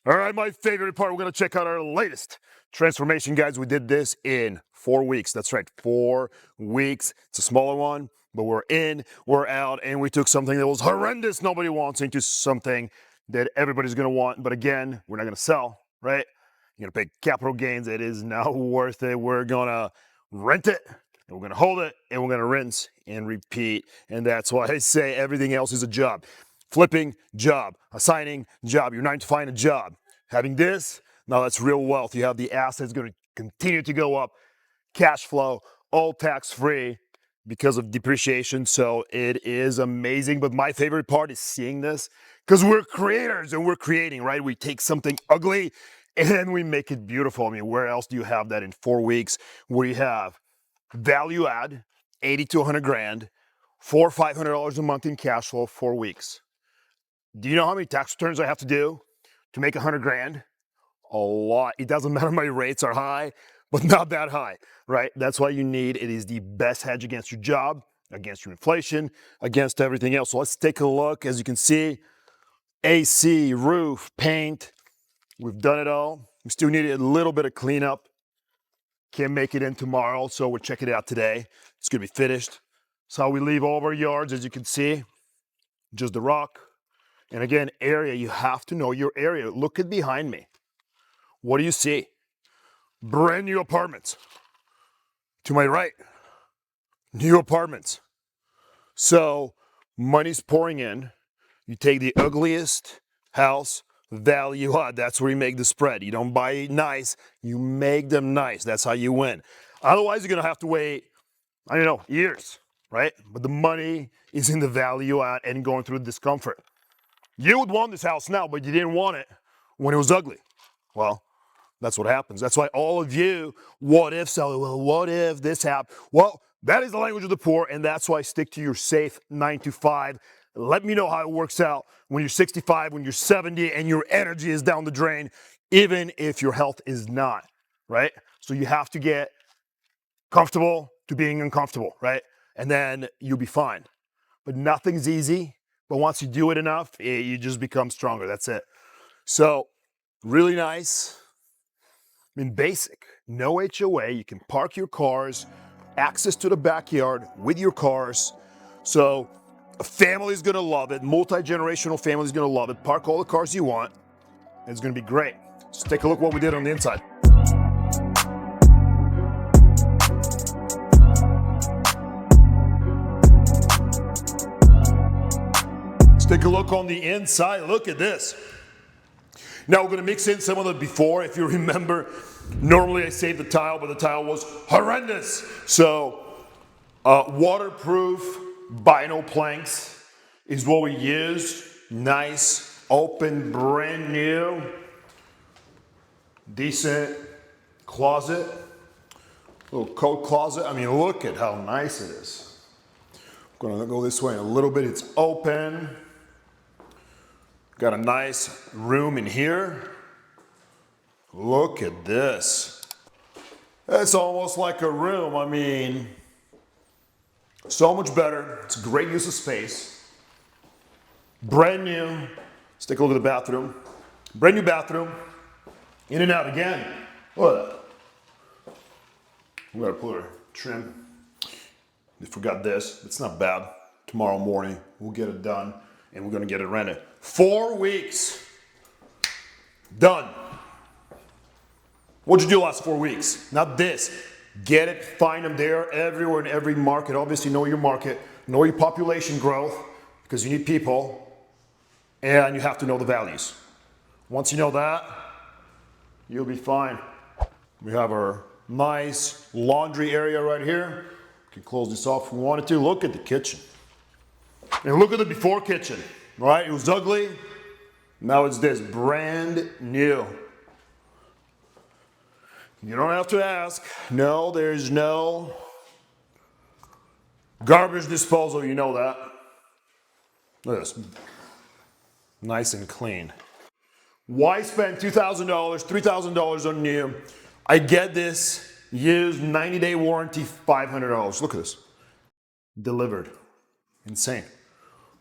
All right, my favorite part, we're gonna check out our latest transformation, guys. We did this in 4 weeks. That's right, 4 weeks. It's a smaller one, but we're in, we're out, and we took something that was horrendous, nobody wants, into something that everybody's gonna want. But again, we're not gonna sell, right? You're gonna pay capital gains. It is not worth it. We're gonna rent it, and we're gonna hold it, and we're gonna rinse and repeat. And that's why I say everything else is a job. Flipping, job. Assigning, job. You're 9 to 5 a job. Having this, now that's real wealth. You have the assets going to continue to go up. Cash flow, all tax-free because of depreciation. So it is amazing. But my favorite part is seeing this because we're creators and we're creating, right? We take something ugly and then we make it beautiful. I mean, where else do you have that in 4 weeks where you have value add, 80 to 100 grand, $400 or $500 a month in cash flow, 4 weeks? Do you know how many tax returns I have to do to make 100 grand? A lot. It doesn't matter, my rates are high, but not that high, right? That's why you need, it is the best hedge against your job, against your inflation, against everything else. So let's take a look. As you can see, AC, roof, paint, we've done it all. We still need a little bit of cleanup. Can't make it in tomorrow, so we're checking it out today. It's gonna be finished. That's how we leave all of our yards, as you can see. Just the rock. And again, area, you have to know your area. Look at behind me. What do you see? Brand new apartments. To my right, new apartments. So money's pouring in. You take the ugliest house, value add. That's where you make the spread. You don't buy it nice, you make them nice. That's how you win. Otherwise, you're gonna have to wait, I don't know, years, right? But the money is in the value add and going through the discomfort. You would want this house now, but you didn't want it when it was ugly. Well, that's what happens. That's why all of you, what if, sell, well, what if this happened? Well, that is the language of the poor, and that's why stick to your safe 9 to 5. Let me know how it works out when you're 65, when you're 70, and your energy is down the drain, even if your health is not, right? So you have to get comfortable to being uncomfortable, right? And then you'll be fine. But nothing's easy. But once you do it enough, you just become stronger. That's it. So, really nice. I mean, basic. No HOA. You can park your cars, access to the backyard with your cars. So, a family's going to love it. Multi-generational family's going to love it. Park all the cars you want. It's going to be great. Let's take a look what we did on the inside. Take a look on the inside. Look at this. Now we're going to mix in some of the before. If you remember, normally I saved the tile, but the tile was horrendous. So waterproof vinyl planks is what we use. Nice, open, brand new, decent closet. Little coat closet. I mean, look at how nice it is. I'm going to go this way in a little bit. It's open. Got a nice room in here. Look at this. It's almost like a room. I mean, so much better. It's a great use of space. Brand new. Let's take a look at the bathroom. Brand new bathroom. In and out again. Look at that. We gotta put our trim. We forgot this. It's not bad. Tomorrow morning, we'll get it done. And we're gonna get it rented. 4 weeks. Done. What'd you do last 4 weeks? Not this. Get it, find them there, everywhere in every market. Obviously know your market, know your population growth, because you need people, and you have to know the values. Once you know that, you'll be fine. We have our nice laundry area right here. We can close this off if we wanted to. Look at the kitchen. And look at the before kitchen, right? It was ugly. Now it's this, brand new. You don't have to ask. No, there's no garbage disposal, you know that. Look at this. Nice and clean. Why spend $2,000, $3,000 on new? I get this, used, 90-day warranty, $500. Look at this. Delivered. Insane.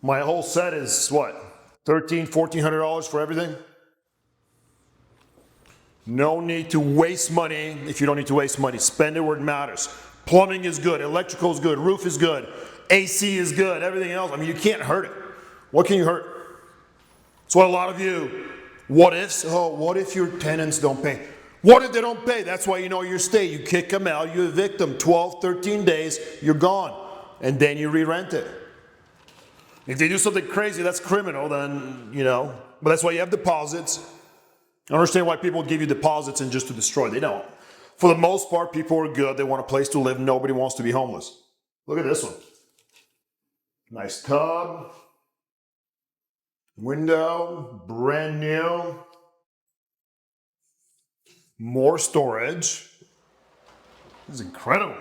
My whole set is what? $1,300, $1,400 for everything? No need to waste money if you don't need to waste money. Spend it where it matters. Plumbing is good, electrical is good, roof is good, AC is good, everything else. I mean, you can't hurt it. What can you hurt? That's why a lot of you, what ifs? Oh, what if your tenants don't pay? What if they don't pay? That's why you know your stay. You kick them out, you evict them, 12, 13 days, you're gone. And then you re-rent it. If they do something crazy, that's criminal, then, you know. But that's why you have deposits. I understand why people give you deposits and just to destroy. They don't. For the most part, people are good. They want a place to live. Nobody wants to be homeless. Look at this one. Nice tub. Window. Brand new. More storage. This is incredible.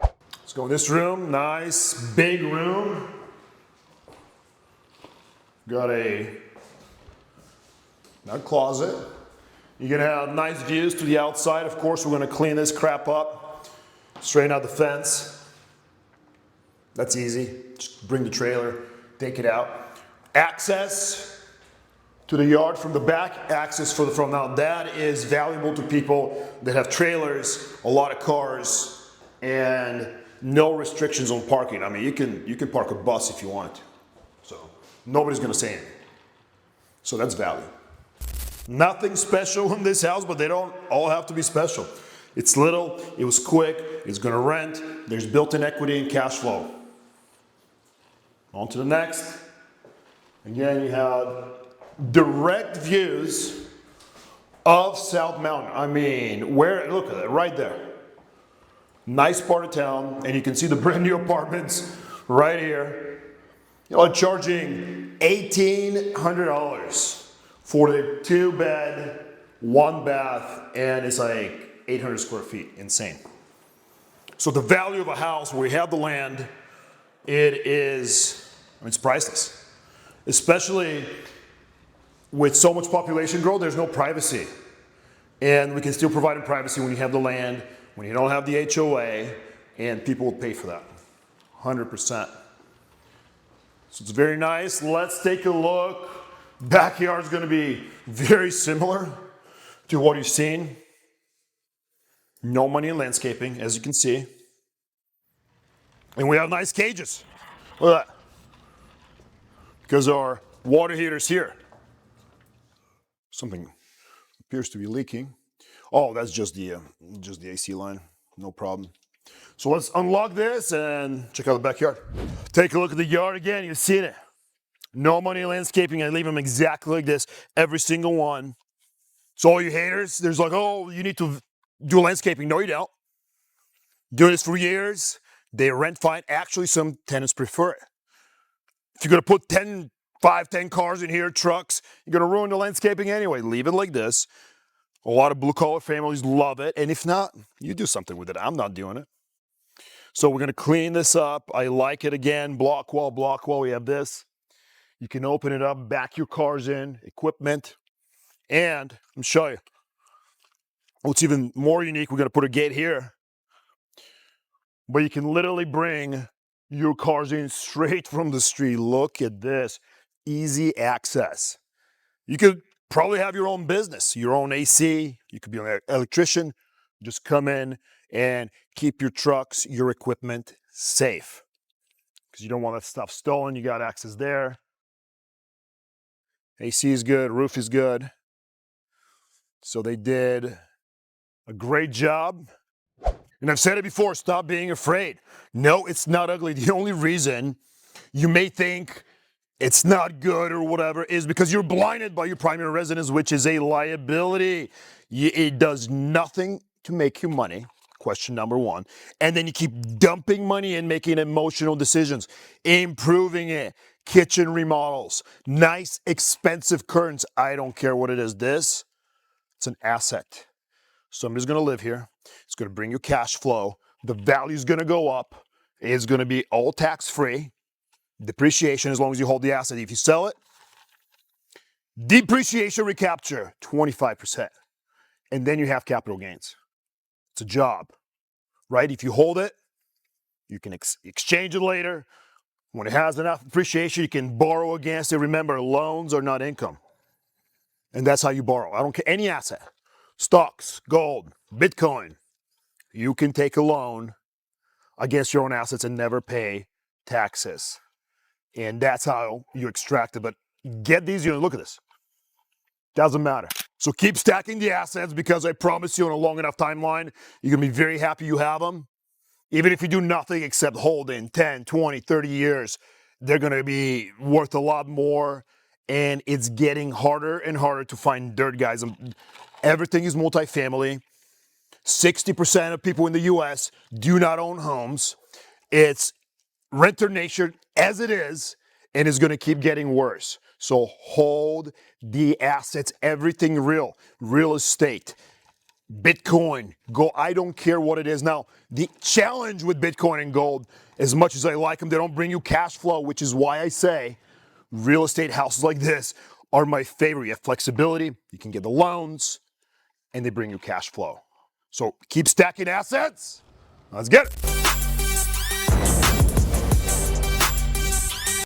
Let's go in this room. Nice big room. Got a closet. You're gonna have nice views to the outside. Of course, we're gonna clean this crap up. Straighten out the fence. That's easy. Just bring the trailer, take it out. Access to the yard from the back, access for the front. Now that is valuable to people that have trailers, a lot of cars, and no restrictions on parking. I mean, you can park a bus if you want to. So nobody's gonna say anything. So that's value. Nothing special in this house, but they don't all have to be special. It's little, it was quick, it's gonna rent, there's built-in equity and cash flow. On to the next. Again, you have direct views of South Mountain. I mean, look at it, right there. Nice part of town, and you can see the brand new apartments right here. You know, charging $1,800 for the 2-bed, 1-bath, and it's like 800 square feet. Insane. So the value of a house where we have the land, it's priceless. Especially with so much population growth, there's no privacy. And we can still provide privacy when you have the land, when you don't have the HOA, and people will pay for that. 100%. So it's very nice. Let's take a look. Backyard is going to be very similar to what you've seen. No money in landscaping, as you can see. And we have nice cages. Look at that. Because our water heater's here. Something appears to be leaking. Oh, that's just the AC line. No problem. So let's unlock this and check out the backyard. Take a look at the yard again. You've seen it. No money in landscaping. I leave them exactly like this. Every single one. So all you haters, there's like, oh, you need to do landscaping. No, you don't. Doing this for years. They rent fine. Actually, some tenants prefer it. If you're going to put 10 cars in here, trucks, you're going to ruin the landscaping anyway. Leave it like this. A lot of blue-collar families love it. And if not, you do something with it. I'm not doing it. So we're going to clean this up. I like it again. Block wall, block wall. We have this. You can open it up, back your cars in, equipment. And let me show you. What's even more unique, we're going to put a gate here. But you can literally bring your cars in straight from the street. Look at this. Easy access. You could probably have your own business, your own AC. You could be an electrician. Just come in and keep your trucks, your equipment safe. Because you don't want that stuff stolen. You got access there. AC is good. Roof is good. So they did a great job. And I've said it before, stop being afraid. No, it's not ugly. The only reason you may think it's not good or whatever is because you're blinded by your primary residence, which is a liability. It does nothing to make you money, question number one. And then you keep dumping money and making emotional decisions, improving it, kitchen remodels, nice, expensive curtains. I don't care what it is. This, it's an asset. Somebody's going to live here. It's going to bring you cash flow. The value is going to go up. It's going to be all tax-free. Depreciation as long as you hold the asset. If you sell it, depreciation recapture, 25%. And then you have capital gains. It's a job, right? If you hold it, you can exchange it later. When it has enough appreciation, you can borrow against it. Remember, loans are not income. And that's how you borrow. I don't care, any asset. Stocks, gold, Bitcoin. You can take a loan against your own assets and never pay taxes. And that's how you extract it. But get these units, look at this. Doesn't matter. So keep stacking the assets, because I promise you, on a long enough timeline, you're gonna be very happy you have them. Even if you do nothing except hold in 10, 20, 30 years, they're gonna be worth a lot more. And it's getting harder and harder to find dirt, guys. Everything is multifamily. 60% of people in the US do not own homes. It's renter nation as it is, and it's gonna keep getting worse. So hold the assets, everything real estate, Bitcoin, gold, I don't care what it is. Now, the challenge with Bitcoin and gold, as much as I like them, they don't bring you cash flow, which is why I say real estate houses like this are my favorite. You have flexibility, you can get the loans, and they bring you cash flow. So keep stacking assets. Let's get it.